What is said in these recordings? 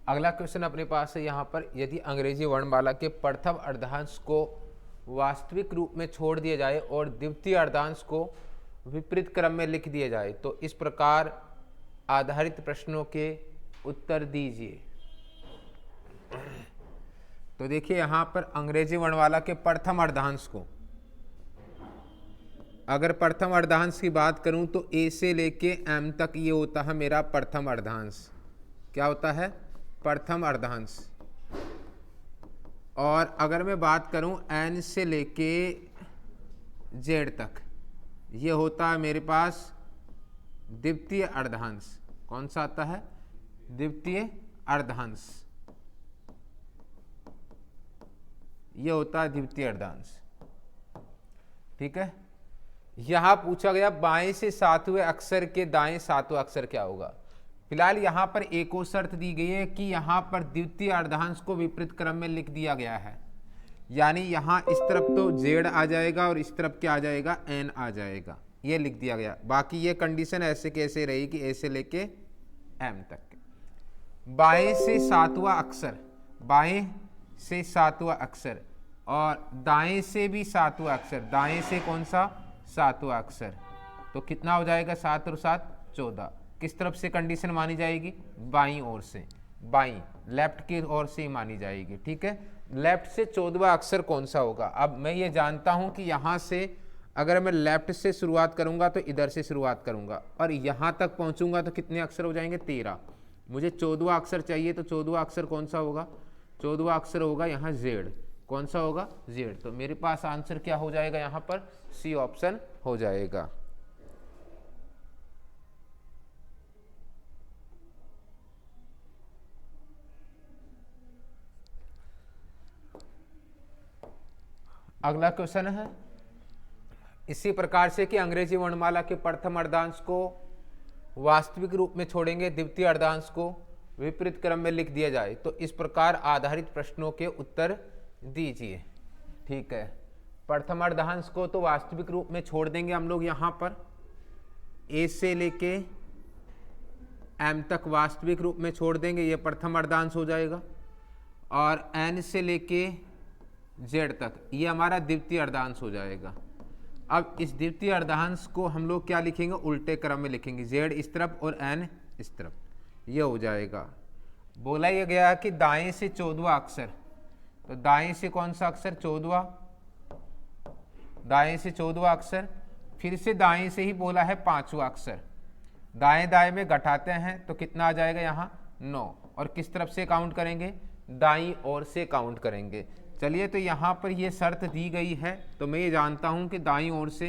अगला क्वेश्चन अपने पास है यहाँ पर, यदि अंग्रेजी वर्णमाला के प्रथम अर्धांश को वास्तविक रूप में छोड़ दिया जाए और द्वितीय अर्धांश को विपरीत क्रम में लिख दिया जाए तो इस प्रकार आधारित प्रश्नों के उत्तर दीजिए। तो देखिए यहाँ पर अंग्रेजी वर्णमाला के प्रथम अर्धांश को, अगर प्रथम अर्धांश की बात करूं तो ए से लेके एम तक ये होता है मेरा प्रथम अर्धांश। क्या होता है? प्रथम अर्धांश। और अगर मैं बात करूं एन से लेके जेड तक, ये होता है मेरे पास द्वितीय अर्धांश। कौन सा आता है? द्वितीय अर्धांश। ये होता है द्वितीय अर्धांश। ठीक है। यहां पूछा गया बाएं से सातवें अक्षर के दाएं सातवां अक्षर क्या होगा। फिलहाल यहां पर एक और शर्त दी गई है कि यहां पर द्वितीय अर्धांश को विपरीत क्रम में लिख दिया गया है, यानी यहां इस तरफ तो जेड आ जाएगा और इस तरफ क्या आ जाएगा? एन आ जाएगा। ये लिख दिया गया। बाकी ये कंडीशन ऐसे कैसे रहेगी? ए से लेके एम तक। बाएं से सातवां अक्षर, बाएं से सातवां अक्षर और दाएं से भी सातवां अक्षर। दाएं से कौन सा? सातवां अक्षर। तो कितना हो जाएगा? 7 और 7 14। किस तरफ से कंडीशन मानी जाएगी? बाईं ओर से, बाईं लेफ्ट की ओर से ही मानी जाएगी। ठीक है। लेफ्ट से 14वां अक्षर कौन सा होगा? अब मैं ये जानता हूं कि यहां से अगर मैं लेफ्ट से शुरुआत करूंगा तो इधर से शुरुआत करूंगा और यहां तक पहुंचूंगा तो कितने अक्षर हो जाएंगे? 13। मुझे 14वां अक्षर चाहिए, तो 14वां अक्षर कौन सा होगा? 14वां अक्षर होगा यहाँ जेड। कौन सा होगा? जेड। तो मेरे पास आंसर क्या हो जाएगा? यहाँ पर सी ऑप्शन हो जाएगा। अगला क्वेश्चन है इसी प्रकार से कि अंग्रेजी वर्णमाला के प्रथम अर्धांश को वास्तविक रूप में छोड़ेंगे, द्वितीय अर्धांश को विपरीत क्रम में लिख दिया जाए तो इस प्रकार आधारित प्रश्नों के उत्तर दीजिए। ठीक है। प्रथम अर्धांश को तो वास्तविक रूप में छोड़ देंगे हम लोग। यहां पर ए से लेके एम तक वास्तविक रूप में छोड़ देंगे, ये प्रथम अर्धांश हो जाएगा। और एन से लेके जेड तक ये हमारा द्वितीय अर्धांश हो जाएगा। अब इस द्वितीय अर्धांश को हम लोग क्या लिखेंगे? उल्टे क्रम में लिखेंगे। जेड इस तरफ और एन इस तरफ, ये हो जाएगा। बोला यह गया कि दाएं से 14वां अक्षर, तो दाएं से कौन सा अक्षर? 14वां। दाएं से 14वां अक्षर, फिर से दाएं से ही बोला है 5वां अक्षर। दाएं दाएं में घटाते हैं तो कितना आ जाएगा? यहाँ 9। और किस तरफ से काउंट करेंगे? दाईं ओर से काउंट करेंगे। चलिए, तो यहाँ पर ये शर्त दी गई है तो मैं ये जानता हूँ कि दाईं ओर से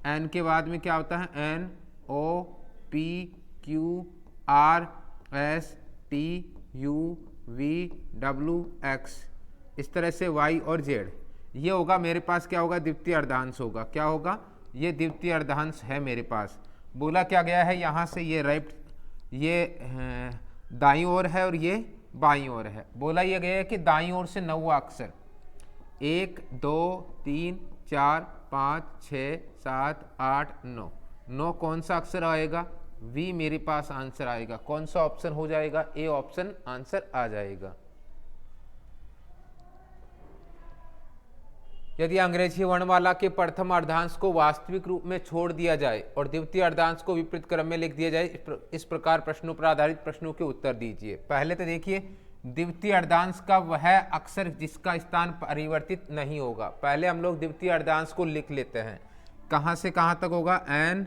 एन के बाद में क्या होता है? N O P Q R S T U V W X, इस तरह से वाई और जेड। ये होगा मेरे पास क्या होगा? द्वितीय अर्धांश होगा। क्या होगा? ये द्वितीय अर्धांश है मेरे पास। बोला क्या गया है? यहाँ से ये राइट, ये दाईं ओर है और ये बाईं ओर है। बोला यह गया है कि दाईं ओर से 9वां अक्षर, 1 2 3 4 5 6 7 8 9, 9 कौन सा अक्षर आएगा? वी मेरे पास आंसर आएगा। कौन सा ऑप्शन हो जाएगा? ए ऑप्शन आंसर आ जाएगा। यदि अंग्रेजी वर्णमाला के प्रथम अर्धांश को वास्तविक रूप में छोड़ दिया जाए और द्वितीय अर्धांश को विपरीत क्रम में लिख दिया जाए, इस प्रकार प्रश्नों पर आधारित प्रश्नों के उत्तर दीजिए। पहले तो देखिए, द्वितीय अर्धांश का वह अक्षर जिसका स्थान परिवर्तित नहीं होगा। पहले हम लोग द्वितीय अर्धांश को लिख लेते हैं। कहां से कहां तक होगा? N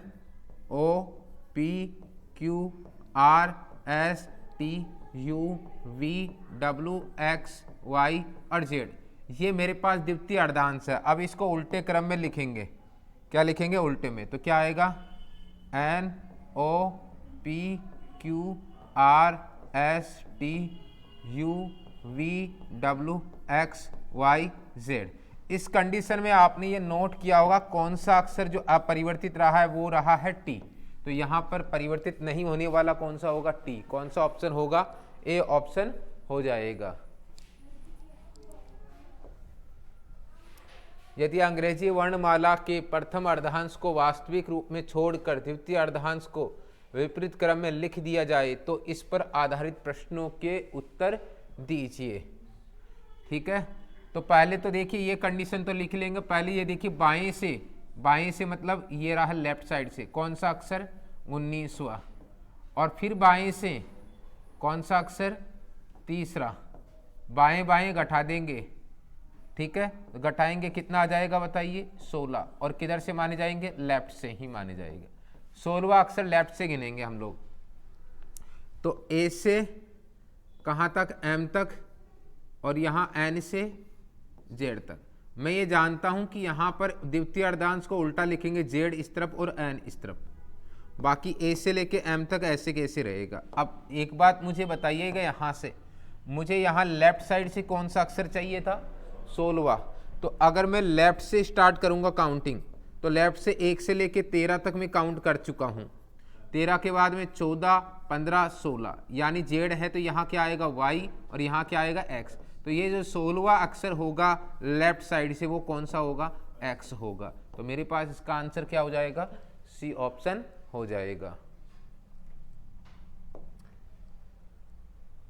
O P Q R S T U V W X Y और जेड, ये मेरे पास द्वितीय अर्धांश है। अब इसको उल्टे क्रम में लिखेंगे। क्या लिखेंगे? उल्टे में। तो क्या आएगा? N O P Q R S T U V W X Y Z. इस कंडीशन में आपने ये नोट किया होगा कौन सा अक्षर जो अपरिवर्तित रहा है वो रहा है टी। तो यहाँ पर परिवर्तित नहीं होने वाला कौन सा होगा? टी। कौन सा ऑप्शन होगा? ए ऑप्शन हो जाएगा। यदि अंग्रेजी वर्णमाला के प्रथम अर्धांश को वास्तविक रूप में छोड़कर द्वितीय अर्धांश को विपरीत क्रम में लिख दिया जाए तो इस पर आधारित प्रश्नों के उत्तर दीजिए। ठीक है, तो पहले तो देखिए ये कंडीशन तो लिख लेंगे। पहले ये देखिए बाएं से मतलब ये रहा लेफ्ट साइड से कौन सा अक्षर 19वां, और फिर बाएं से कौन सा अक्षर तीसरा, बाएं बाएं घटा देंगे। ठीक है, घटाएंगे कितना आ जाएगा बताइए 16, और किधर से माने जाएंगे लेफ्ट से ही माने जाएंगे। 16वां अक्षर लेफ्ट से गिनेंगे हम लोग। तो ए से कहाँ तक एम तक, और यहाँ एन से जेड तक। मैं ये जानता हूं कि यहाँ पर द्वितीय अर्धांश को उल्टा लिखेंगे, जेड इस तरफ और एन इस तरफ, बाकी ए से लेके एम तक ऐसे कैसे रहेगा। अब एक बात मुझे बताइएगा, यहाँ से मुझे यहाँ लेफ्ट साइड से कौन सा अक्षर चाहिए था 16वां। तो अगर मैं लेफ्ट से स्टार्ट करूँगा काउंटिंग, तो लेफ्ट से 1 से लेके 13 तक मैं काउंट कर चुका हूँ। 13 के बाद में 14, 15, 16, यानी जेड है तो यहाँ क्या आएगा वाई, और यहाँ क्या आएगा एक्स। तो ये जो 16वां अक्षर होगा लेफ्ट साइड से वो कौन सा होगा, एक्स होगा। तो मेरे पास इसका आंसर क्या हो जाएगा, सी ऑप्शन हो जाएगा।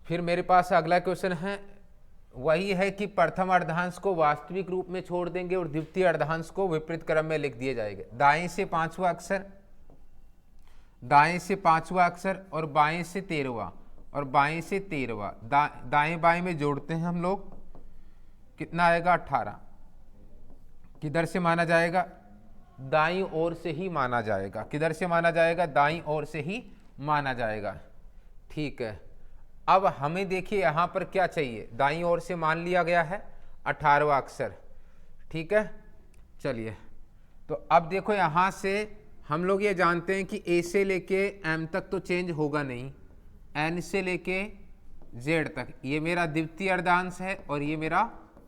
फिर मेरे पास अगला क्वेश्चन है, वही है कि प्रथम अर्धांश को वास्तविक रूप में छोड़ देंगे और द्वितीय अर्धांश को विपरीत क्रम में लिख दिए जाएंगे। दाएं से 5वां अक्षर, दाएं से 5वां अक्षर, और बाएं से 13वां, और बाएं से 13वां, दाएं बाएं में जोड़ते हैं हम लोग, कितना आएगा 18। किधर से माना जाएगा, दाईं ओर से ही माना जाएगा। किधर से माना जाएगा, दाईं ओर से ही माना जाएगा। ठीक है, अब हमें देखिए यहाँ पर क्या चाहिए, दाईं ओर से मान लिया गया है 18वां अक्षर। ठीक है, चलिए तो अब देखो यहाँ से हम लोग ये जानते हैं कि ए से लेके एम तक तो चेंज होगा नहीं, एन से लेके जेड तक ये मेरा द्वितीय अर्धांश है और ये मेरा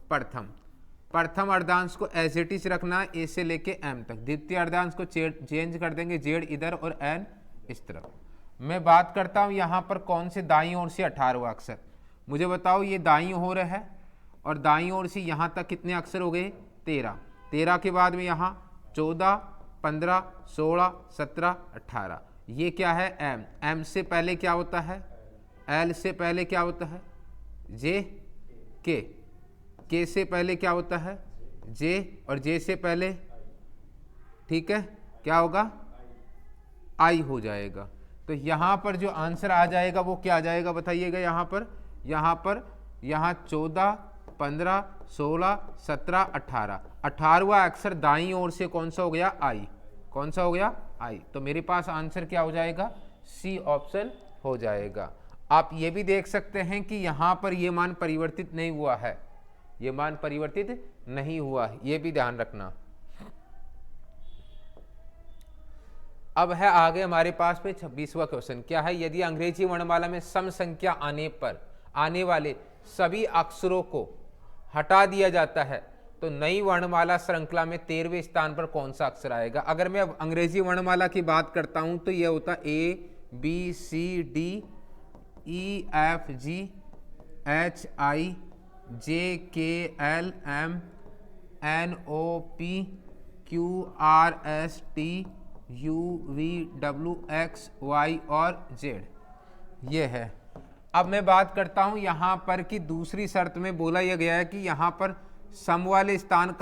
प्रथम अर्धांश को एज इट इज रखना है ए से लेके एम तक। द्वितीय अर्धांश को चेंज कर देंगे, जेड इधर और एन इस तरफ। मैं बात करता हूँ यहाँ पर कौन से दाईं ओर से 18वां अक्षर। मुझे बताओ ये दाईं ओर है और दाईं ओर से यहाँ तक कितने अक्षर हो गए 13। 13 के बाद में यहाँ 14, 15, 16, 17, 18। ये क्या है एम। एम से पहले क्या होता है, एल से पहले क्या होता है जे, के से पहले क्या होता है जे, और जे से पहले ठीक है क्या होगा आई हो जाएगा। तो यहाँ पर जो आंसर आ जाएगा वो क्या आ जाएगा बताइएगा। यहाँ 14, 15, 16, 17, 18। 18वां अक्षर दाईं ओर से कौन सा हो गया आई। कौन सा हो गया आई। तो मेरे पास आंसर क्या हो जाएगा सी ऑप्शन हो जाएगा। आप ये भी देख सकते हैं कि यहाँ पर ये मान परिवर्तित नहीं हुआ है, ये मान परिवर्तित नहीं हुआ है, ये भी ध्यान रखना। अब है आगे हमारे पास में 26वां क्वेश्चन। क्या है, यदि अंग्रेजी वर्णमाला में सम संख्या आने पर आने वाले सभी अक्षरों को हटा दिया जाता है तो नई वर्णमाला श्रृंखला में 13वें स्थान पर कौन सा अक्षर आएगा। अगर मैं अब अंग्रेजी वर्णमाला की बात करता हूं तो यह होता A B C D E F G H I J K L M N O P Q R S T U V W X Y और जेड ये है। अब मैं बात करता हूं यहाँ पर कि दूसरी शर्त में बोला यह गया है कि यहाँ पर सम वाले स्थान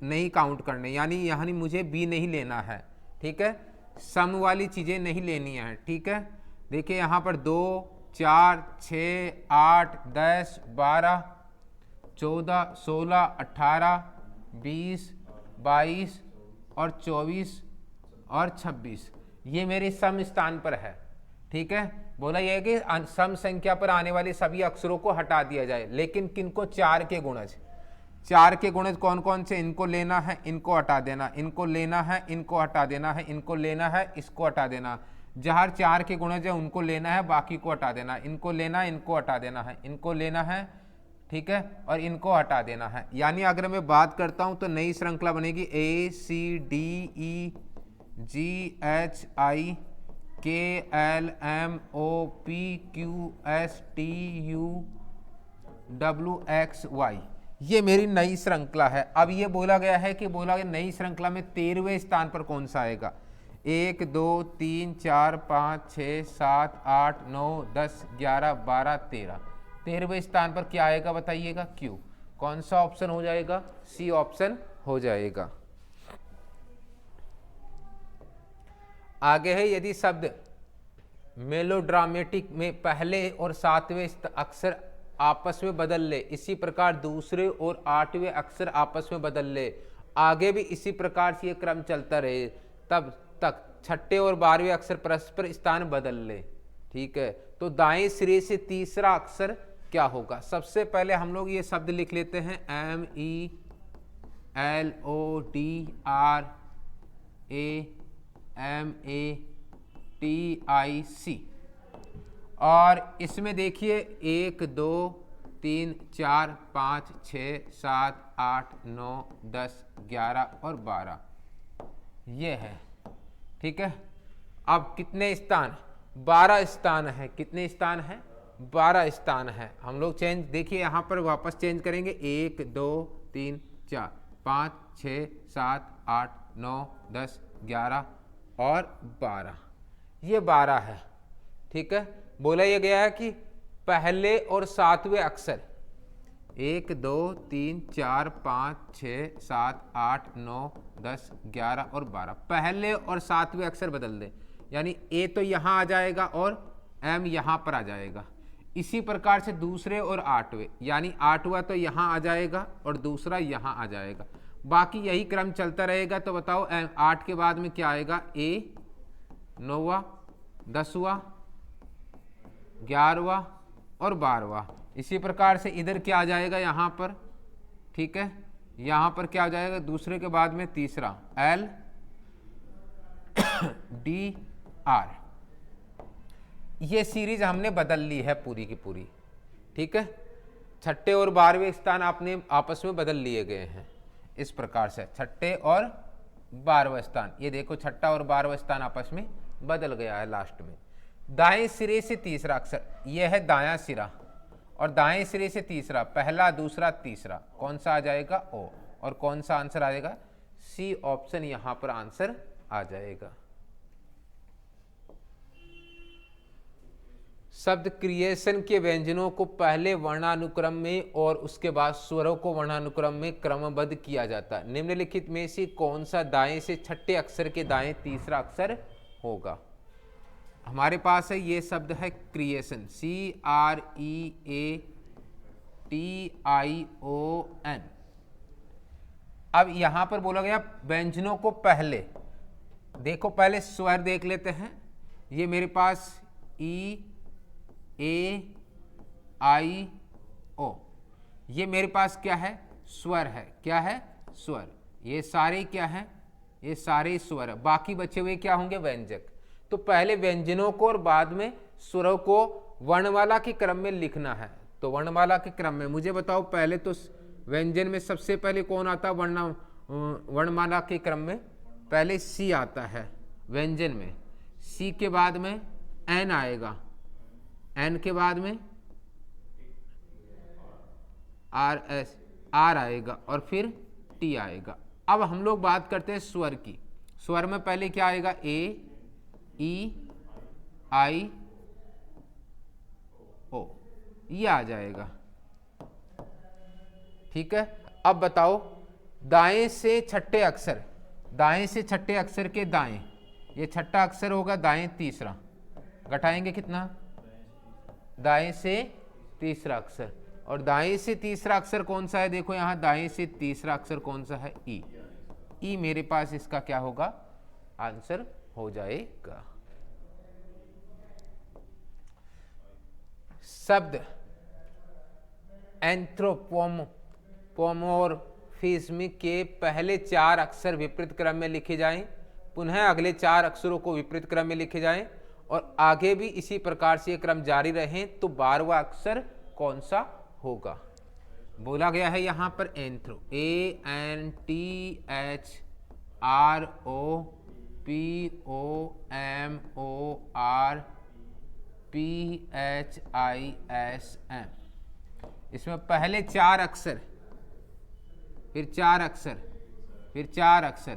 नहीं काउंट करने, यानी मुझे बी नहीं लेना है। ठीक है, सम वाली चीज़ें नहीं लेनी है। ठीक है, देखिए यहाँ पर 2, 4, 6, 8, 10, 12, 14, 16, 18, 20, 22 और 24 और 26 ये मेरे सम स्थान पर है। ठीक है, बोला यह है कि सम संख्या पर आने वाले सभी अक्षरों को हटा दिया जाए, लेकिन किनको 4 के गुणज। 4 के गुणज कौन कौन से, इनको लेना है इनको हटा देना, इनको लेना है इनको हटा देना है, इनको लेना है इसको हटा देना। जहाँ 4 के गुणज है उनको लेना है बाकी को हटा देना, इनको लेना है इनको हटा देना है, इनको लेना है ठीक है और इनको हटा देना है। यानी अगर मैं बात करता हूँ तो नई श्रृंखला बनेगी ए सी D E ji H I K L M O P Q S T U W X Y ये मेरी नई श्रृंखला है। अब ये बोला गया है कि नई श्रृंखला में 13वें स्थान पर कौन सा आएगा। 1 2 3 4 5 6 7 8 9 10 11 12 13, 13वें स्थान पर क्या आएगा बताइएगा? क्यू। कौन सा ऑप्शन हो जाएगा? सी ऑप्शन हो जाएगा। आगे है, यदि शब्द मेलोड्रामेटिक में पहले और 7वें अक्षर आपस में बदल ले, इसी प्रकार दूसरे और 8वें अक्षर आपस में बदल ले, आगे भी इसी प्रकार से ये क्रम चलता रहे, तब तक 6ठे और 12वें अक्षर परस्पर स्थान बदल ले। ठीक है, तो दाएं सिरे से तीसरा अक्षर क्या होगा? सबसे पहले हम लोग ये शब्द लिख लेते हैं, MELODRAMATIC, और इसमें देखिए 1 2 3 4 5 6 7 8 9 10 11 और 12 ये है। ठीक है, अब कितने स्थान? 12 स्थान है। कितने स्थान है? 12 स्थान है। हम लोग चेंज देखिए यहाँ पर वापस चेंज करेंगे, 1 2 3 4 5 6 7 8 9 10 11 और 12, ये 12 है। ठीक है, बोला यह गया है कि पहले और 7वें अक्षर 1 2 3 4 5 6 7 8 9 10 11 और 12, पहले और 7वें अक्षर बदल दें, यानी ए तो यहाँ आ जाएगा और एम यहाँ पर आ जाएगा। इसी प्रकार से दूसरे और 8वें, यानी 8वां तो यहाँ आ जाएगा और दूसरा यहाँ आ जाएगा, बाकी यही क्रम चलता रहेगा। तो बताओ 8 के बाद में क्या आएगा? ए 9वां 10वां 11वां और 12वां। इसी प्रकार से इधर क्या आ जाएगा यहाँ पर? ठीक है, यहाँ पर क्या आ जाएगा? दूसरे के बाद में तीसरा LDR। ये सीरीज हमने बदल ली है पूरी की पूरी। ठीक है, 6ठे और 12वें स्थान आपने आपस में बदल लिए गए हैं इस प्रकार से, 6ठे और 12वां स्थान, ये देखो 6ठा और 12वां स्थान आपस में बदल गया है लास्ट में। दाएं सिरे से तीसरा अक्षर, यह है दायां सिरा, और दाएं सिरे से तीसरा, पहला दूसरा तीसरा, कौन सा आ जाएगा? ओ। और कौन सा आंसर आ जाएगा? सी ऑप्शन यहां पर आंसर आ जाएगा। शब्द क्रिएशन के व्यंजनों को पहले वर्णानुक्रम में और उसके बाद स्वरों को वर्णानुक्रम में क्रमबद्ध किया जाता है। निम्नलिखित में से कौन सा दाएं से 6ठे अक्षर के दाएं तीसरा अक्षर होगा? हमारे पास है ये शब्द है क्रिएशन, CREATION। अब यहां पर बोला गया व्यंजनों को पहले, देखो पहले स्वर देख लेते हैं। ये मेरे पास EAIO, ये मेरे पास क्या है? स्वर है। क्या है? स्वर। ये सारे क्या है? ये सारे स्वर, बाकी बचे हुए क्या होंगे? व्यंजक। तो पहले व्यंजनों को और बाद में स्वरों को वर्णमाला के क्रम में लिखना है। तो वर्णमाला के क्रम में मुझे बताओ, पहले तो व्यंजन में सबसे पहले कौन आता है? वर्णमाला के क्रम में पहले सी आता है व्यंजन में, सी के बाद में एन आएगा, एन के बाद में आर आएगा और फिर टी आएगा। अब हम लोग बात करते हैं स्वर की। स्वर में पहले क्या आएगा? ए ई आई ओ, ये आ जाएगा। ठीक है, अब बताओ दाएं से 6ठे अक्षर, दाएं से 6ठे अक्षर के दाएं, ये 6ठा अक्षर होगा, दाएं तीसरा, घटाएंगे कितना? दाएं से तीसरा अक्षर, और दाएं से तीसरा अक्षर कौन सा है? देखो यहां दाएं से तीसरा अक्षर कौन सा है? ई। ई मेरे पास इसका क्या होगा? आंसर हो जाएगा। शब्द एंथ्रोपोमोर्फिज्म के पहले 4 अक्षर विपरीत क्रम में लिखे जाएं, पुनः अगले 4 अक्षरों को विपरीत क्रम में लिखे जाएं, और आगे भी इसी प्रकार से ये क्रम जारी रहे, तो 12वां अक्षर कौन सा होगा? बोला गया है यहां पर एंथ्रो, ANTHROPOMORPHISM। इसमें पहले 4 अक्षर, फिर 4 अक्षर, फिर 4 अक्षर,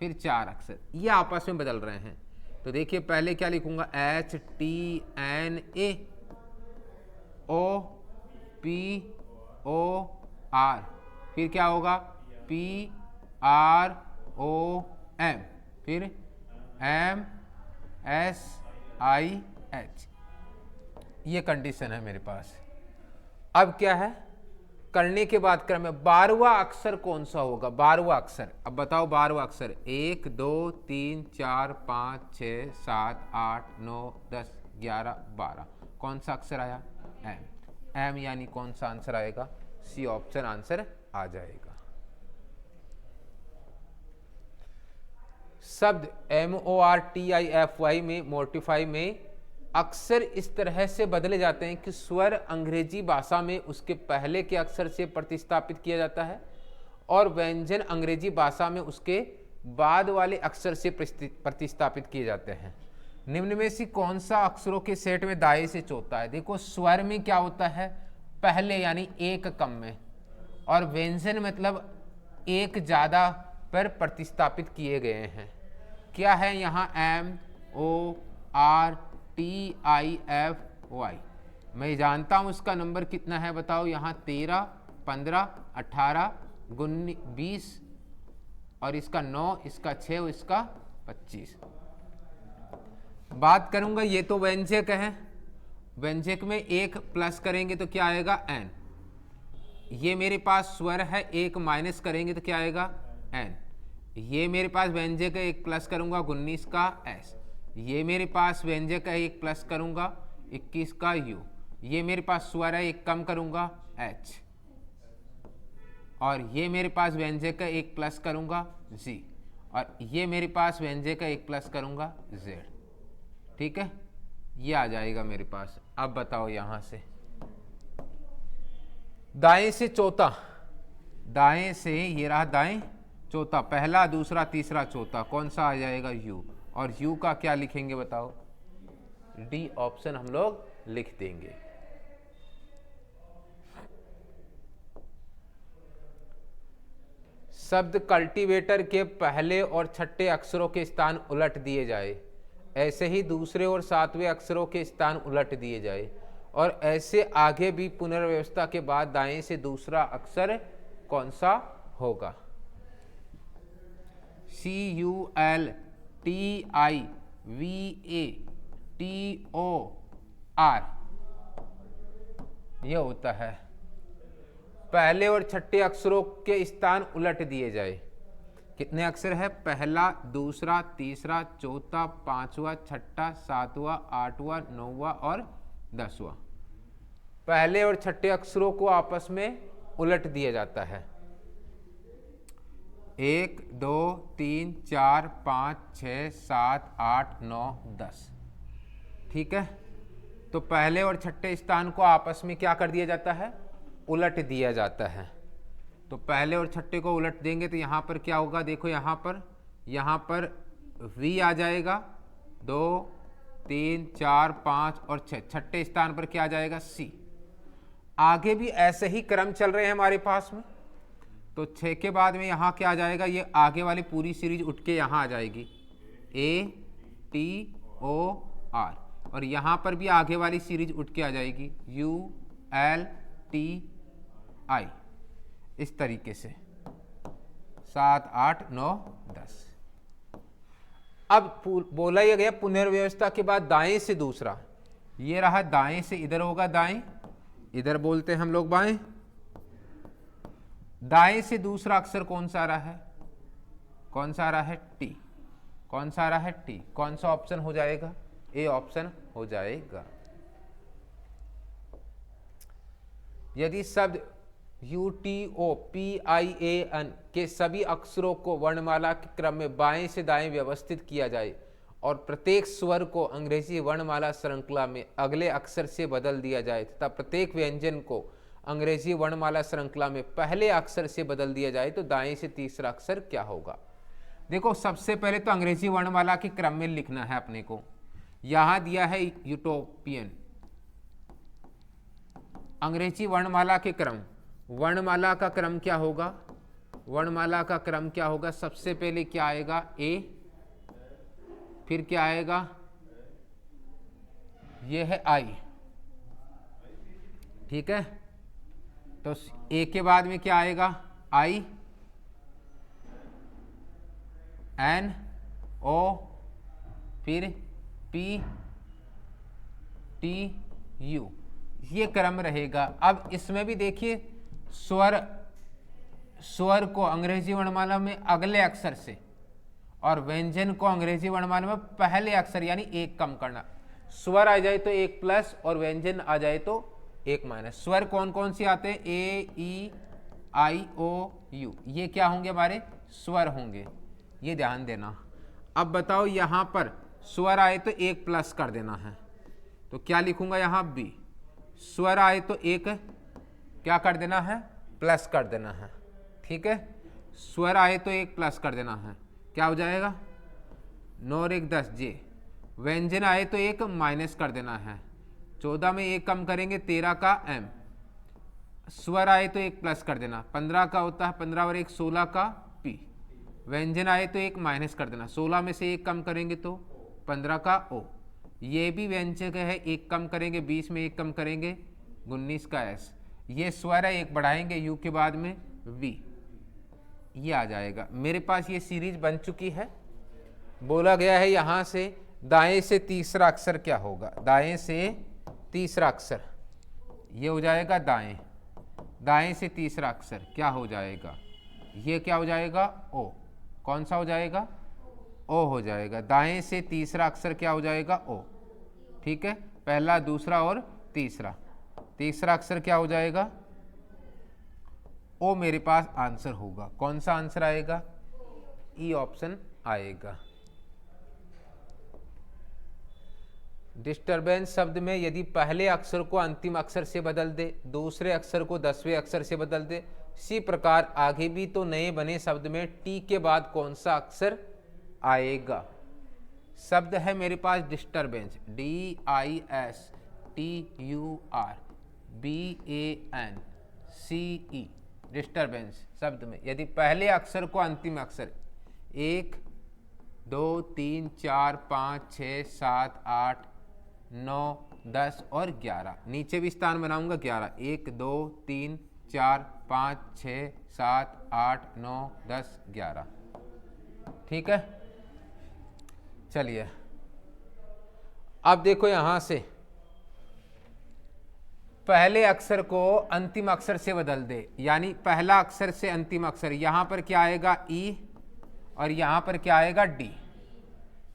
फिर 4 अक्षर, ये आपस में बदल रहे हैं। तो देखिए पहले क्या लिखूंगा, HTNA OPOR, फिर क्या होगा PROM, फिर MSIH। ये कंडीशन है मेरे पास। अब क्या है, करने के बाद क्रम में 12वां अक्षर कौन सा होगा, 12वां अक्षर। अब बताओ 12वां अक्षर, 1 2 3 4 5 6 7 8 9 10 11 12, कौन सा अक्षर आया, एम। एम यानी कौन सा आंसर आएगा, सी ऑप्शन आंसर आ जाएगा। शब्द MORTIFY में, मोर्टिफाई में अक्सर इस तरह से बदले जाते हैं कि स्वर अंग्रेजी भाषा में उसके पहले के अक्षर से प्रतिस्थापित किया जाता है और व्यंजन अंग्रेजी भाषा में उसके बाद वाले अक्षर से प्रतिस्थापित किए जाते हैं। निम्न में से कौन सा अक्षरों के सेट में दाएं से चौथा है। देखो स्वर में क्या होता है, पहले यानी एक कम में, और व्यंजन मतलब एक ज्यादा पर प्रतिस्थापित किए गए हैं। क्या है यहाँ, MORTIFY। मैं जानता हूँ उसका नंबर कितना है, बताओ यहाँ 13 15 18 20 और इसका 9, इसका 6 और इसका 25। बात करूंगा, ये तो व्यंजक है, व्यंजक में एक प्लस करेंगे तो क्या आएगा, एन। ये मेरे पास स्वर है, एक माइनस करेंगे तो क्या आएगा, एन। ये मेरे पास व्यंजक है, एक प्लस करूंगा 19 का एस। ये मेरे पास व्यंजक है, एक प्लस करूंगा 21 का यू। ये मेरे पास स्वर है, एक कम करूंगा एच। और ये मेरे पास व्यंजक है, एक प्लस करूंगा जी। और ये मेरे पास व्यंजक है, एक प्लस करूंगा जेड। ठीक है, ये आ जाएगा मेरे पास। अब बताओ यहां से दाएं से चौथा, दाएं से ये रहा दाएं चौथा, पहला दूसरा तीसरा चौथा, कौन सा आ जाएगा, यू। और यू का क्या लिखेंगे बताओ, डी ऑप्शन हम लोग लिख देंगे। शब्द कल्टीवेटर के पहले और छठे अक्षरों के स्थान उलट दिए जाए, ऐसे ही दूसरे और सातवें अक्षरों के स्थान उलट दिए जाए, और ऐसे आगे भी पुनर्व्यवस्था के बाद दाएं से दूसरा अक्षर कौन सा होगा। CULTIVATOR यह होता है, पहले और छठे अक्षरों के स्थान उलट दिए जाए। कितने अक्षर है, पहला दूसरा तीसरा चौथा पांचवा छठा सातवां आठवां नौवां और 10वां। पहले और छठे अक्षरों को आपस में उलट दिया जाता है। 1 2 3 4 5 6 7 8 9 10। ठीक है, तो पहले और छठे स्थान को आपस में क्या कर दिया जाता है, उलट दिया जाता है। तो पहले और छठे को उलट देंगे तो यहाँ पर क्या होगा, देखो यहाँ पर V आ जाएगा, 2 3 4 5 और 6, छठे स्थान पर क्या आ जाएगा, C। आगे भी ऐसे ही क्रम चल रहे हैं हमारे पास में, तो 6 के बाद में यहाँ क्या आ जाएगा, ये आगे वाली पूरी सीरीज उठ के यहाँ आ जाएगी, ATOR। और यहाँ पर भी आगे वाली सीरीज उठ के आ जाएगी, ULTI। इस तरीके से 7 8 9 10। अब बोला यह गया पुनर्व्यवस्था के बाद दाएं से दूसरा, ये रहा दाएं से, इधर होगा दाएं, इधर बोलते हैं हम लोग बाएं। दाएं से दूसरा अक्षर कौन सा आ रहा है, कौन सा आ रहा है, टी। कौन सा आ रहा है, टी। कौन सा ऑप्शन हो जाएगा, ए ऑप्शन हो जाएगा। यदि शब्द UTOPIAN के सभी अक्षरों को वर्णमाला के क्रम में बाएं से दाएं व्यवस्थित किया जाए और प्रत्येक स्वर को अंग्रेजी वर्णमाला श्रृंखला में अगले अक्षर से बदल दिया जाए तथा प्रत्येक व्यंजन को अंग्रेजी वर्णमाला श्रृंखला में पहले अक्षर से बदल दिया जाए, तो दाएं से तीसरा अक्षर क्या होगा। देखो सबसे पहले तो अंग्रेजी वर्णमाला के क्रम में लिखना है अपने को। यहां दिया है यूटोपियन, अंग्रेजी वर्णमाला के क्रम, वर्णमाला का क्रम क्या होगा, वर्णमाला का क्रम क्या होगा, सबसे पहले क्या आएगा, ए, फिर क्या आएगा, ये है आई, ठीक है। तो ए के बाद में क्या आएगा, आई, एन, ओ, फिर पी, टी, यू, ये क्रम रहेगा। अब इसमें भी देखिए स्वर को अंग्रेजी वर्णमाला में अगले अक्षर से और व्यंजन को अंग्रेजी वर्णमाला में पहले अक्षर यानी एक कम करना। स्वर आ जाए तो एक प्लस और व्यंजन आ जाए तो एक माइनस। स्वर कौन कौन से आते हैं, ए, ई, आई, ओ, यू, ये क्या होंगे, हमारे स्वर होंगे, ये ध्यान देना। अब बताओ यहां पर स्वर आए तो एक प्लस कर देना है, तो क्या लिखूंगा यहां, बी। स्वर आए तो एक क्या कर देना है, प्लस कर देना है, ठीक है। स्वर आए तो एक प्लस कर देना है, क्या हो जाएगा, 9 और 1 10 जे। व्यंजन आए तो एक माइनस कर देना है, 14 में एक कम करेंगे 13 का एम। स्वर आए तो एक प्लस कर देना, 15 का होता है 15 और 1 16 का पी। व्यंजन आए तो एक माइनस कर देना, 16 में से एक कम करेंगे तो 15 का ओ। ये भी व्यंजक है, एक कम करेंगे 20 में एक कम करेंगे 19 का एस। ये स्वर है, एक बढ़ाएंगे यू के बाद में वी, ये आ जाएगा। मेरे पास ये सीरीज बन चुकी है। बोला गया है यहां से दाएं से तीसरा अक्षर क्या होगा, दाएं से तीसरा अक्षर ये हो जाएगा दाएं, दाएं से तीसरा अक्षर क्या हो जाएगा, ये क्या हो जाएगा, ओ। कौन सा हो जाएगा, ओ हो जाएगा। दाएं से तीसरा अक्षर क्या हो जाएगा, ओ, ठीक है। पहला, दूसरा और तीसरा, तीसरा अक्षर क्या हो जाएगा, ओ। मेरे पास आंसर होगा, कौन सा आंसर आएगा, ई ऑप्शन आएगा। डिस्टरबेंस शब्द में यदि पहले अक्षर को अंतिम अक्षर से बदल दे, दूसरे अक्षर को 10वें अक्षर से बदल दे, इसी प्रकार आगे भी तो नए बने शब्द में टी के बाद कौन सा अक्षर आएगा। शब्द है मेरे पास डिस्टरबेंस, DISTURBANCE, डिस्टरबेंस शब्द में यदि पहले अक्षर को अंतिम अक्षर 1 2 3 4 5 6 7 8 9 10 और 11, नीचे भी स्थान बनाऊंगा 11, 1 2 3 4 5 6 7 8 9 10 11, ठीक है। चलिए अब देखो यहां से पहले अक्षर को अंतिम अक्षर से बदल दे, यानी पहला अक्षर से अंतिम अक्षर, यहां पर क्या आएगा, ई, और यहां पर क्या आएगा, डी,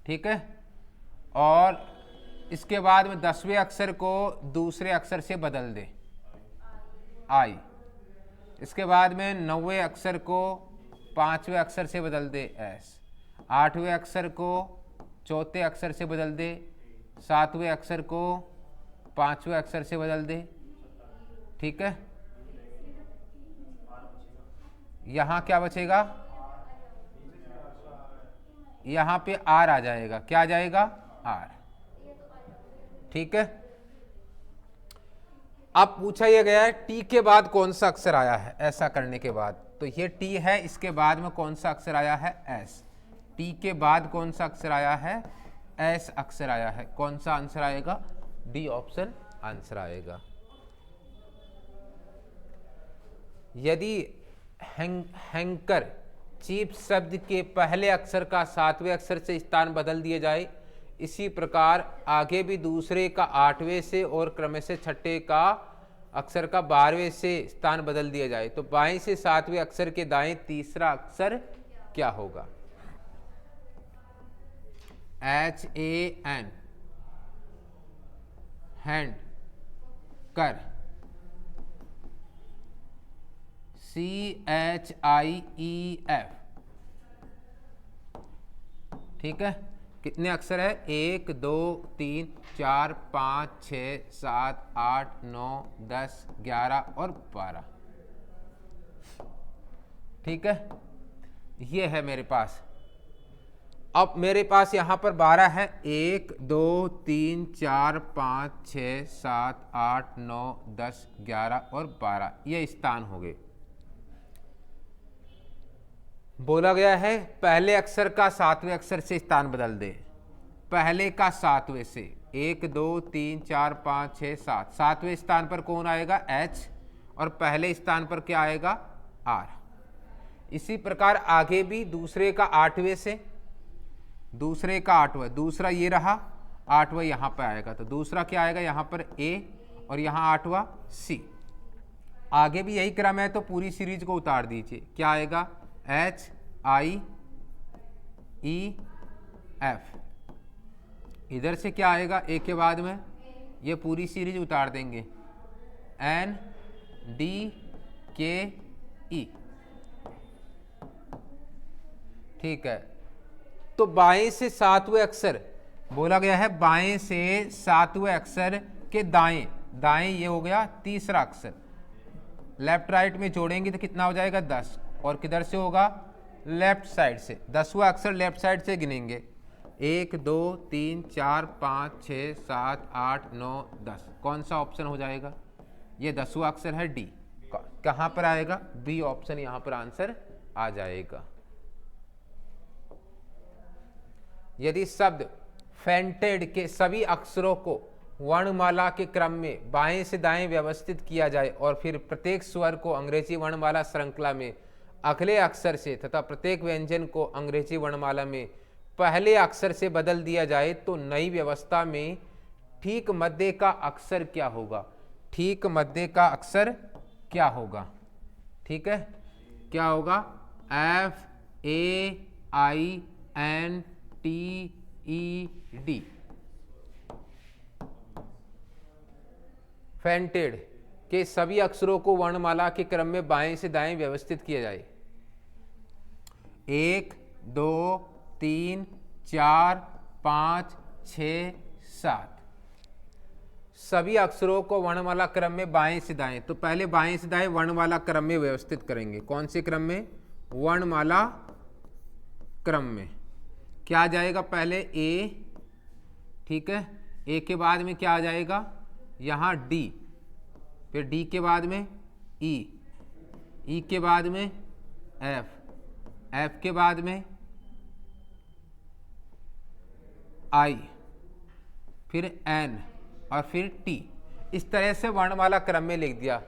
ठीक है। और इसके बाद में 10वें अक्षर को दूसरे अक्षर से बदल दे, आई। इसके बाद में 9वें अक्षर को 5वें अक्षर से बदल दे, एस। 8वें अक्षर को 4थे अक्षर से बदल दे, 7वें अक्षर को 5वें अक्षर से बदल दे, ठीक है। यहां क्या बचेगा, यहां पे आर आ जाएगा, क्या आ जाएगा, आर, ठीक है। अब पूछा यह गया है टी के बाद कौन सा अक्षर आया है, ऐसा करने के बाद, तो ये टी है, इसके बाद में कौन सा अक्षर आया है, एस। टी के बाद कौन सा अक्षर आया है, एस अक्षर आया है, कौन सा आंसर आएगा, डी ऑप्शन आंसर आएगा। यदि हैंकर चीप शब्द के पहले अक्षर का 7वें अक्षर से स्थान बदल दिए जाए, इसी प्रकार आगे भी दूसरे का 8वें से और क्रम से 6ठे का अक्षर का 12वें से स्थान बदल दिया जाए, तो बाएं से 7वें अक्षर के दाएं तीसरा अक्षर क्या होगा, HAN, हैंड, कर, CHIEF, ठीक है। कितने अक्षर है, 1 2 3 4 5 6 7 8 9 10 11 और 12, ठीक है। ये है मेरे पास। अब मेरे पास यहां पर 12 है, 1 2 3 4 5 6 7 8 9 10 11 और 12, ये स्थान हो गए। बोला गया है पहले अक्षर का सातवें अक्षर से स्थान बदल दे। पहले का सातवें से 1 2 3 4 5 6 7, सातवें स्थान पर कौन आएगा? H, और पहले स्थान पर क्या आएगा? R। इसी प्रकार आगे भी दूसरे का आठवें से, दूसरे का आठवां, दूसरा ये रहा, आठवां यहाँ पर आएगा, तो दूसरा क्या आएगा यहाँ पर? A, और यहाँ आठवां C। आगे भी यही क्रम है, तो पूरी सीरीज को उतार दीजिए। क्या आएगा? H I E F। इधर से क्या आएगा? A के बाद में ये पूरी सीरीज उतार देंगे, N D K E। ठीक है, तो बाएं से सातवें अक्षर बोला गया है, बाएं से सातवें अक्षर के दाएं, दाएं ये हो गया तीसरा अक्षर, लेफ्ट राइट में जोड़ेंगे तो कितना हो जाएगा? 10, और किधर से होगा? लेफ्ट साइड से। 10वां अक्षर लेफ्ट साइड से गिनेंगे, 1 2 3 4 5 6 7 8 9 10। कौन सा ऑप्शन हो जाएगा? ये 10वां अक्षर है डी। कहाँ पर आएगा? बी ऑप्शन यहाँ पर आंसर आ जाएगा। यदि शब्द फेंटेड के सभी अक्षरों को वर्णमाला के क्रम में बाएं से दाएं व्यवस्थित किया जाए और फिर प्रत्येक स्वर को अंग्रेजी वर्णमाला श्रृंखला में अगले अक्षर से तथा प्रत्येक व्यंजन को अंग्रेजी वर्णमाला में पहले अक्षर से बदल दिया जाए, तो नई व्यवस्था में ठीक मध्य का अक्षर क्या होगा? ठीक मध्य का अक्षर क्या होगा? ठीक है, क्या होगा? FAINTED। फेंटेड के सभी अक्षरों को वर्णमाला के क्रम में बाएं से दाएं व्यवस्थित किया जाए। 1 2 3 4 5 6 7, सभी अक्षरों को वर्णमाला क्रम में बाएं से दाएं। तो पहले बाएं से दाएं वर्णमाला क्रम में व्यवस्थित करेंगे। कौन से क्रम में? वर्णमाला क्रम में। क्या आ जाएगा? पहले A, ठीक है, A के बाद में क्या आ जाएगा? यहाँ D, फिर D के बाद में E, E के बाद में F, F के बाद में I, फिर N और फिर T। इस तरह से वर्णमाला क्रम में लिख दिया।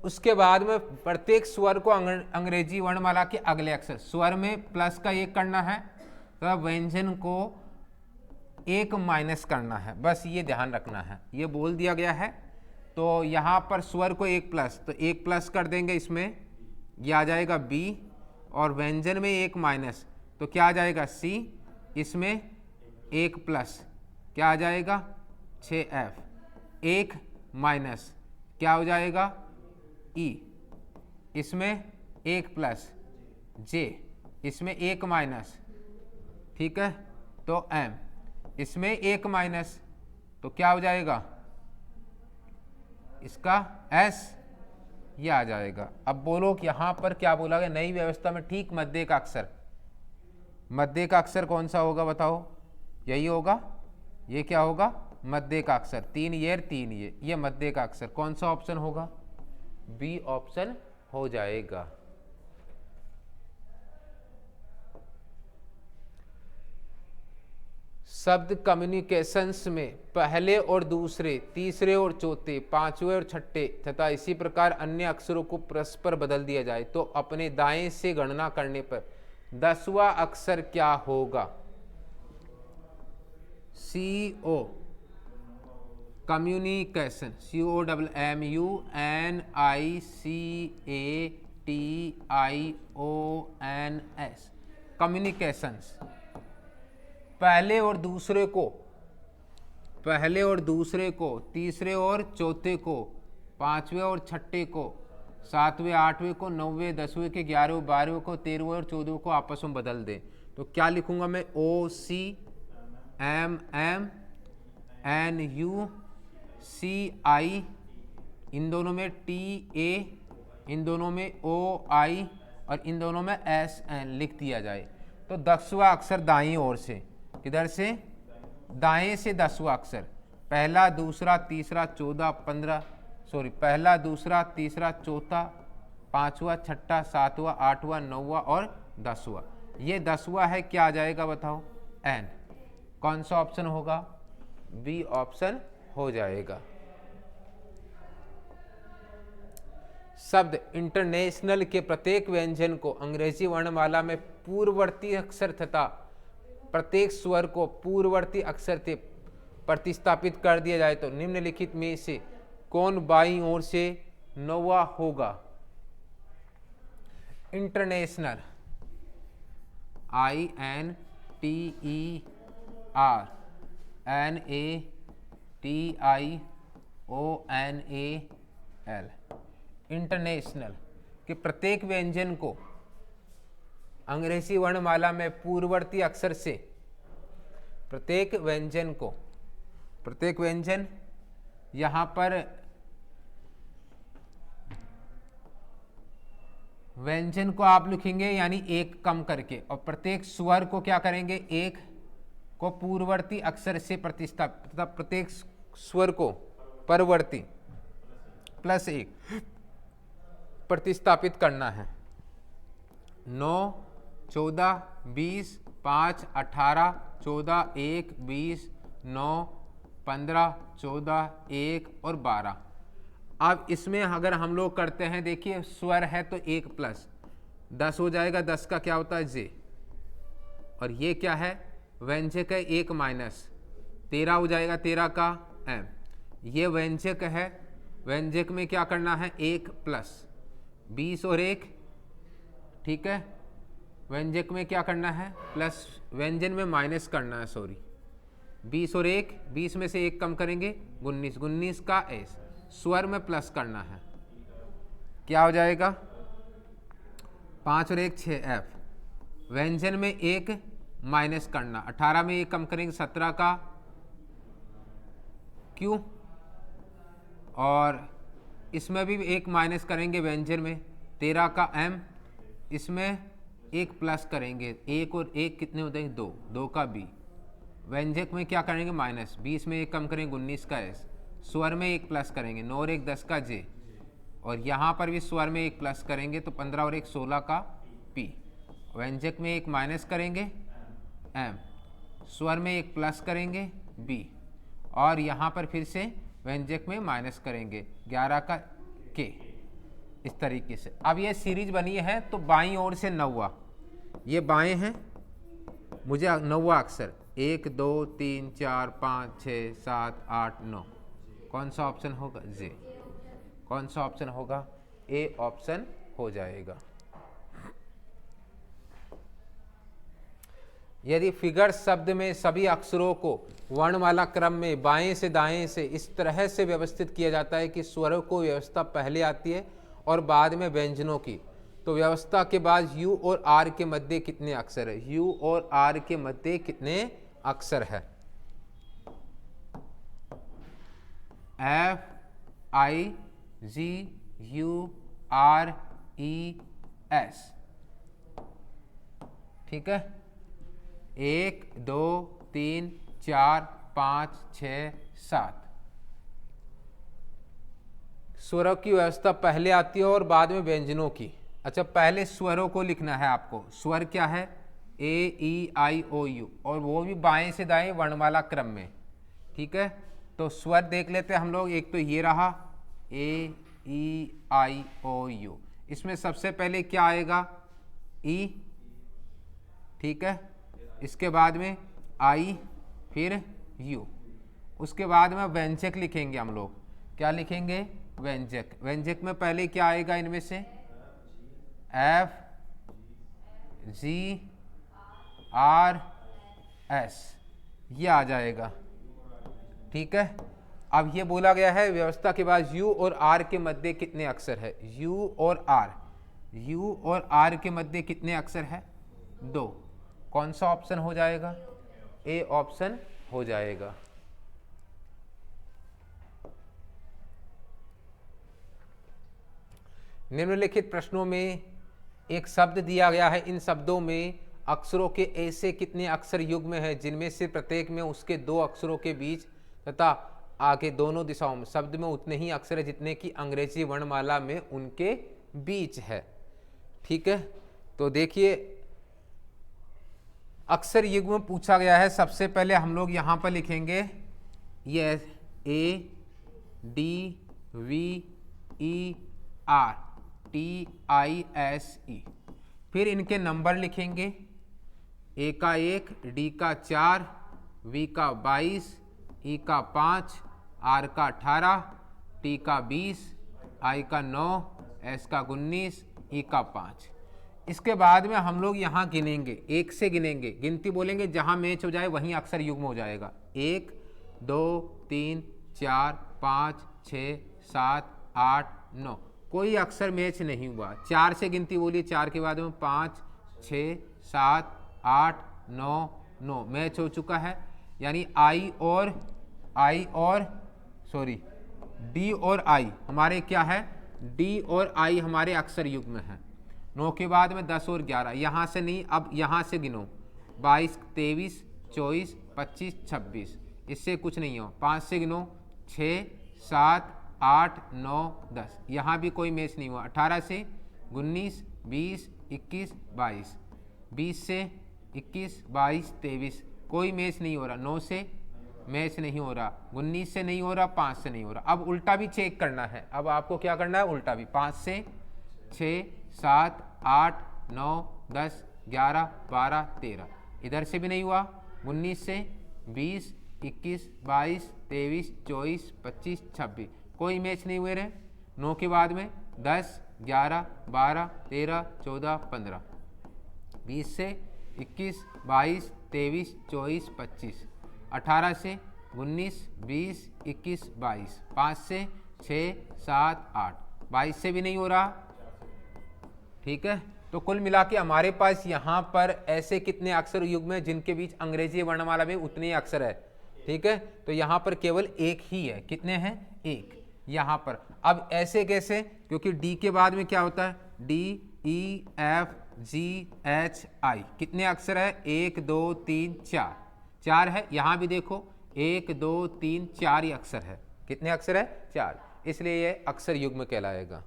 उसके बाद में प्रत्येक स्वर को अंग्रेजी वर्णमाला के अगले अक्षर, स्वर में प्लस का 1 करना है, तो व्यंजन को 1 माइनस करना है, बस ये ध्यान रखना है। ये बोल दिया गया है, तो यहाँ पर स्वर को 1 प्लस, तो 1 प्लस कर देंगे, इसमें ये आ जाएगा B, और व्यंजन में 1 माइनस, तो क्या आ जाएगा? C, इसमें 1 प्लस क्या आ जाएगा? 6F, 1 माइनस क्या हो जाएगा? E, इसमें 1 प्लस J, इसमें 1 माइनस, ठीक है, तो M, इसमें 1 माइनस, तो क्या हो जाएगा? इसका S, ये आ जाएगा। अब बोलो कि यहाँ पर क्या बोला गया? नई व्यवस्था में ठीक मध्य का अक्षर, मध्य का अक्षर कौन सा होगा बताओ? यही होगा। ये क्या होगा? मध्य का अक्षर। 3 ये 3 ये मध्य का अक्षर। कौन सा ऑप्शन होगा? बी ऑप्शन हो जाएगा। शब्द कम्युनिकेशंस में पहले और दूसरे, तीसरे और चौथे, पांचवें और छठे तथा इसी प्रकार अन्य अक्षरों को परस्पर बदल दिया जाए, तो अपने दाएं से गणना करने पर 10वां अक्षर क्या होगा? CO, communication, COMMUNICATIONS, communications. पहले और दूसरे को, तीसरे और चौथे को, पांचवें और छठे को, 7वें 8वें को, 9वें 10वें के, 11वें 12वें को, 13वें और 14वें को आपस में बदल दें, तो क्या लिखूंगा मैं? OCMMNUCI, इन दोनों में TA, इन दोनों में OI और इन दोनों में SN लिख दिया जाए। तो 10वां अक्षर दाईं ओर से, किधर से? दाएं से 10वां अक्षर, पहला दूसरा तीसरा 14 15, सॉरी, पहला दूसरा तीसरा चौथा, 5वां 6वां 7वां 8वां 9वां और 10वां। ये 10वां है, क्या आ जाएगा बताओ? एन। कौन सा ऑप्शन होगा? बी ऑप्शन हो जाएगा। शब्द इंटरनेशनल के प्रत्येक व्यंजन को अंग्रेजी वर्णमाला में पूर्ववर्ती अक्षर तथा प्रत्येक स्वर को पूर्ववर्ती अक्षर से प्रतिस्थापित कर दिया जाए तो निम्नलिखित में से कौन बाईं ओर से 9वां होगा? इंटरनेशनल, INTERNATIONAL, इंटरनेशनल के प्रत्येक व्यंजन को अंग्रेजी वर्णमाला में पूर्ववर्ती अक्षर से प्रत्येक व्यंजन यहां पर व्यंजन को आप लिखेंगे यानी एक कम करके, और प्रत्येक स्वर को क्या करेंगे? एक को पूर्ववर्ती अक्षर से प्रतिस्थापित तथा प्रत्येक स्वर को परवर्ती प्लस एक प्रतिस्थापित करना है। 9, 14, 20, 5, 18, 14, 1, 20, 9, 15, 14, 1 और 12। अब इसमें अगर हम लोग करते हैं, देखिए स्वर है तो 1 प्लस 10 हो जाएगा। 10 का क्या होता है? जे। और ये क्या है? व्यंजक है। 1 माइनस 13 हो जाएगा, 13 का एम। ये व्यंजक है, व्यंजक में क्या करना है? 1 प्लस 20 और 1, ठीक है। व्यंजक में क्या करना है? प्लस, व्यंजन में माइनस करना है, सॉरी। 20 और 1, 20 में से 1 कम करेंगे 19, 19 का एस। स्वर में प्लस करना है, क्या हो जाएगा? 5 और 1 6 एफ। व्यंजन में 1 माइनस करना, 18 में 1 कम करेंगे 17 का क्यू, और इसमें भी 1 माइनस करेंगे व्यंजन में 13 का एम। इसमें 1 प्लस करेंगे, 1 और 1 कितने होते हैं? 2, 2 का बी। व्यंजक में क्या करेंगे? माइनस, 20 में 1 कम करेंगे 19 का एस। स्वर में 1 प्लस करेंगे, 9 और 1 10 का जे, और यहाँ पर भी स्वर में 1 प्लस करेंगे तो 15 और 1 16 का पी। व्यंजक में 1 माइनस करेंगे एम, स्वर में 1 प्लस करेंगे बी, और यहाँ पर फिर से व्यंजक में माइनस करेंगे 11 का के। इस तरीके से अब ये सीरीज बनी है। तो बाईं ओर से 9वां, ये बाएं हैं, मुझे 9वां अक्षर 1 2 3 4 5 6 7 8 9, कौन सा ऑप्शन होगा? जे। कौन सा ऑप्शन होगा? ए ऑप्शन हो जाएगा। यदि फिगर शब्द में सभी अक्षरों को वर्णमाला क्रम में बाएं से दाएं से इस तरह से व्यवस्थित किया जाता है कि स्वरों को व्यवस्था पहले आती है और बाद में व्यंजनों की, तो व्यवस्था के बाद यू और आर के मध्य कितने अक्षर है? यू और आर के मध्य कितने अक्षर है? FIGURES, ठीक है। 1 2 3 4 5 6 7 स्वरों की व्यवस्था पहले आती है और बाद में व्यंजनों की। अच्छा, पहले स्वरों को लिखना है आपको। स्वर क्या है? AEIOU, और वो भी बाएं से दाएं वर्णमाला क्रम में, ठीक है। तो स्वर देख लेते हैं हम लोग। एक तो ये रहा AEIOU, इसमें सबसे पहले क्या आएगा? ई, ठीक है। इसके बाद में आई, फिर यू, उसके बाद में व्यंजक लिखेंगे हम लोग। क्या लिखेंगे? व्यंजक। व्यंजक में पहले क्या आएगा इनमें से? FGRS, ये आ जाएगा, ठीक है। अब ये बोला गया है व्यवस्था के बाद यू और आर के मध्य कितने अक्षर है? यू और आर, यू और आर के मध्य कितने अक्षर है? 2। कौन सा ऑप्शन हो जाएगा? ए ऑप्शन हो जाएगा। निम्नलिखित प्रश्नों में एक शब्द दिया गया है। इन शब्दों में अक्षरों के ऐसे कितने अक्षर युग्म हैं जिनमें से प्रत्येक में उसके 2 अक्षरों के बीच तथा आगे दोनों दिशाओं में शब्द में उतने ही अक्षर है जितने कि अंग्रेजी वर्णमाला में उनके बीच है, ठीक है। तो देखिए अक्षर युग्म पूछा गया है, सबसे पहले हम लोग यहाँ पर लिखेंगे ये ADVERTISE, फिर इनके नंबर लिखेंगे, ए का 1, डी का 4, वी का 22, ई का 5, आर का 18, टी का 20, आई का 9, एस का 19, ई का 5। इसके बाद में हम लोग यहाँ गिनेंगे, एक से गिनेंगे, गिनती बोलेंगे, जहाँ मैच हो जाए वहीं अक्षर युग्म हो जाएगा। 1 2 3 4 5 6 7 8 9, कोई अक्षर मैच नहीं हुआ। 4 से गिनती बोली, 4 के बाद में 5 6 7 8 9 9 मैच हो चुका है। यानी डी और आई हमारे क्या है, डी और आई हमारे अक्षर युग्म है। 9 के बाद में 10 और 11, यहाँ से नहीं, अब यहाँ से गिनो, 22 23 24 25 26, इससे कुछ नहीं हो। 5 से गिनो, 6 7 8 9 10, यहाँ भी कोई मैच नहीं हुआ। 18 से 19 20 21 22, 20 से 21 22 23, कोई मैच नहीं हो रहा। 9 से मैच नहीं हो रहा, 19 से नहीं हो रहा, 5 से नहीं हो रहा। अब उल्टा भी चेक करना है, अब आपको क्या करना है, उल्टा भी। 5 से 6 7 8 9 10 11 12 13, इधर से भी नहीं हुआ। 19 से 20 21 22 23 24 25 26, कोई मैच नहीं हुए रहे। 9 के बाद में 10 11 12 13 14 15, 20 से 21 22 23 24 25, 18 से 19 20 21 22, 5 से 6 7 8, 22 से भी नहीं हो रहा। ठीक है, तो कुल मिला के हमारे पास यहाँ पर ऐसे कितने अक्षर युग्म हैं जिनके बीच अंग्रेजी वर्णमाला में उतने ही अक्षर है। ठीक है, तो यहाँ पर केवल एक ही है। कितने हैं, एक यहाँ पर। अब ऐसे कैसे, क्योंकि डी के बाद में क्या होता है, D E F G H आई, कितने अक्षर है, 1 2 3 4, 4 है। यहाँ भी देखो 1 2 3 4 ही अक्षर है। कितने अक्षर है, 4, इसलिए ये अक्षर युग्म कहलाएगा।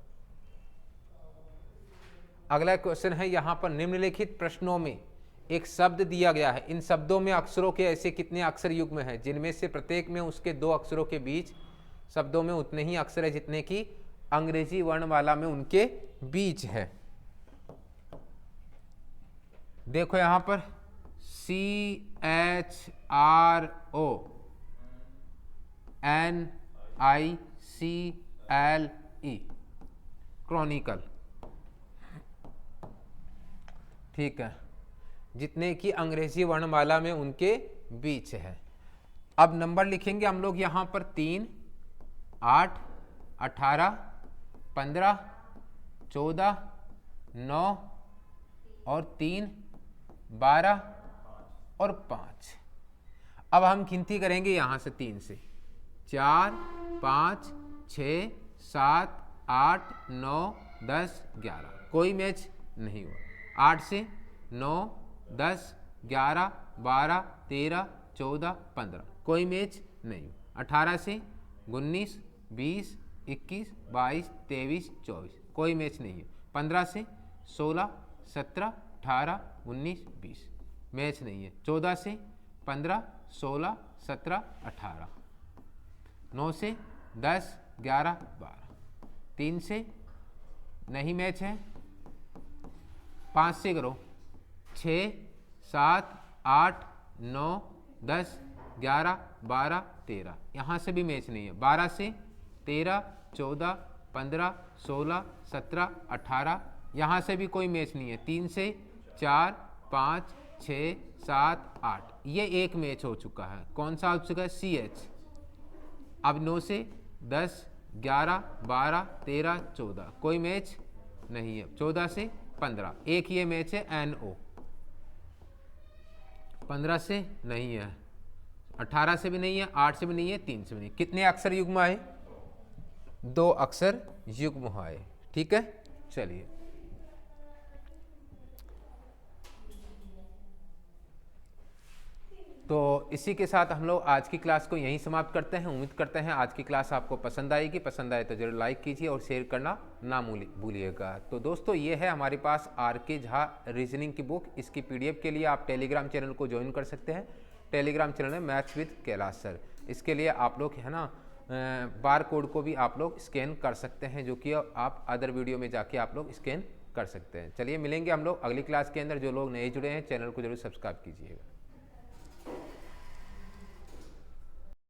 अगला क्वेश्चन है, यहाँ पर निम्नलिखित प्रश्नों में एक शब्द दिया गया है, इन शब्दों में अक्षरों के ऐसे कितने अक्षर युग्म हैं जिनमें से प्रत्येक में उसके 2 अक्षरों के बीच शब्दों में उतने ही अक्षर है जितने की अंग्रेजी वर्णमाला में उनके बीच है। देखो यहाँ पर CHRONICLE, क्रॉनिकल। ठीक है, जितने की अंग्रेजी वर्णमाला में उनके बीच है। अब नंबर लिखेंगे हम लोग यहाँ पर 3 8 18 15 14 9 और 3 12 और 5। अब हम गिनती करेंगे यहाँ से 3 से, 4 5 6 7 8 9 10 11, कोई मैच नहीं हुआ। 8 से 9 10 11 12 13 14 15, कोई मैच नहीं। 18 से 19 20 21 22 23 24, कोई मैच नहीं है। 15 से 16 17 18 19 20, मैच नहीं है। 14 से 15 16 17 18, 9 से 10 11 12, 3 से नहीं मैच है। 5 से करो, 6 7 8 9 10 11 12 13, यहाँ से भी मैच नहीं है। 12 से 13 14 15 16 17 18, यहाँ से भी कोई मैच नहीं है। 3 से 4 5 6 7 8, ये एक मैच हो चुका है। कौन सा हो चुका है, CH। अब 9 से 10 11 12 13 14, कोई मैच नहीं है। 14 से 15, एक ये मैच है, NO। 15 से नहीं है, 18 से भी नहीं है, 8 से भी नहीं है, 3 से भी नहीं। कितने अक्षर युग्म आए, 2 अक्षर युग्म आए। ठीक है, चलिए तो इसी के साथ हम लोग आज की क्लास को यहीं समाप्त करते हैं। उम्मीद करते हैं आज की क्लास आपको पसंद आएगी। पसंद आए तो जरूर लाइक कीजिए और शेयर करना ना भूलिएगा। तो दोस्तों ये है हमारे पास आर.के. झा रीजनिंग की बुक। इसकी PDF के लिए आप टेलीग्राम चैनल को ज्वाइन कर सकते हैं। टेलीग्राम चैनल है मैथ्स विद कैलाश सर। इसके लिए आप लोग है ना बार कोड को भी आप लोग स्कैन कर सकते हैं, जो कि आप अदर वीडियो में जाके आप लोग स्कैन कर सकते हैं। चलिए मिलेंगे हम लोग अगली क्लास के अंदर। जो लोग नए जुड़े हैं चैनल को जरूर सब्सक्राइब कीजिएगा।